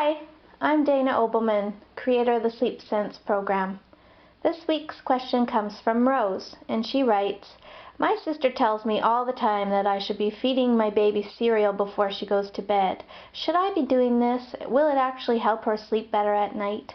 Hi, I'm Dana Obleman, creator of the Sleep Sense program. This week's question comes from Rose, and she writes, "My sister tells me all the time that I should be feeding my baby cereal before she goes to bed. Should I be doing this? Will it actually help her sleep better at night?"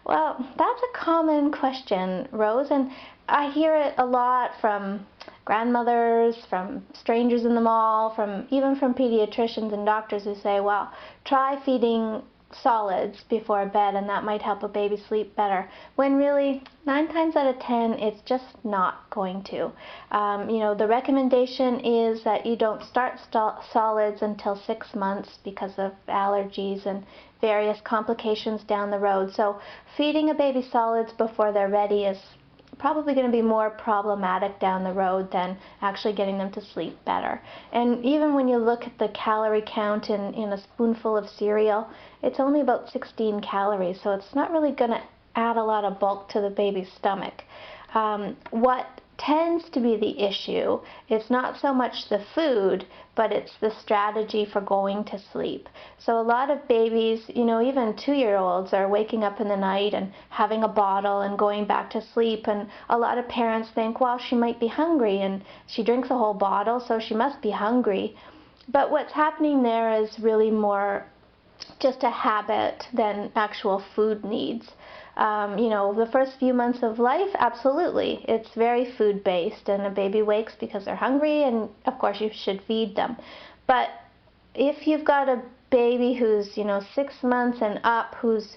Well, that's a common question, Rose, and I hear it a lot from grandmothers, from strangers in the mall, even from pediatricians and doctors who say, well, try feeding solids before bed and that might help a baby sleep better, when really 9 times out of 10 it's just not going to. The recommendation is that you don't start solids until 6 months because of allergies and various complications down the road. So feeding a baby solids before they're ready is probably going to be more problematic down the road than actually getting them to sleep better. And even when you look at the calorie count in a spoonful of cereal, it's only about 16 calories, so it's not really going to add a lot of bulk to the baby's stomach. What tends to be the issue, it's not so much the food, but it's the strategy for going to sleep. So a lot of babies, even 2-year-olds are waking up in the night and having a bottle and going back to sleep, and a lot of parents think, well, she might be hungry and she drinks a whole bottle, so she must be hungry. But what's happening there is really more just a habit than actual food needs. The first few months of life, absolutely, it's very food-based, and a baby wakes because they're hungry, and of course you should feed them. But if you've got a baby who's 6 months and up, who's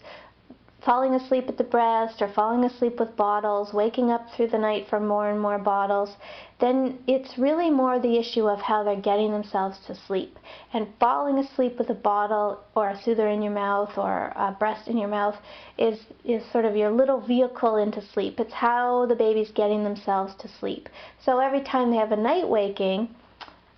falling asleep at the breast or falling asleep with bottles, waking up through the night for more and more bottles, then it's really more the issue of how they're getting themselves to sleep. And falling asleep with a bottle or a soother in your mouth or a breast in your mouth is sort of your little vehicle into sleep. It's how the baby's getting themselves to sleep. So every time they have a night waking,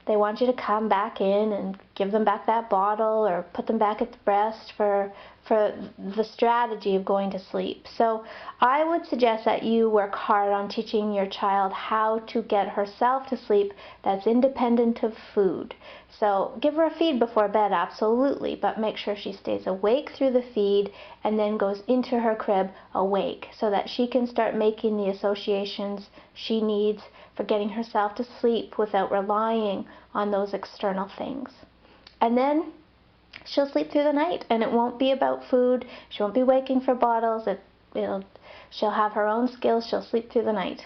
they want you to come back in and give them back that bottle or put them back at the breast for the strategy of going to sleep. So I would suggest that you work hard on teaching your child how to get herself to sleep that's independent of food. So give her a feed before bed, absolutely, but make sure she stays awake through the feed and then goes into her crib awake so that she can start making the associations she needs for getting herself to sleep without relying on those external things. And then she'll sleep through the night, and it won't be about food. She won't be waking for bottles. She'll have her own skills. She'll sleep through the night.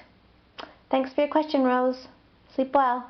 Thanks for your question, Rose. Sleep well.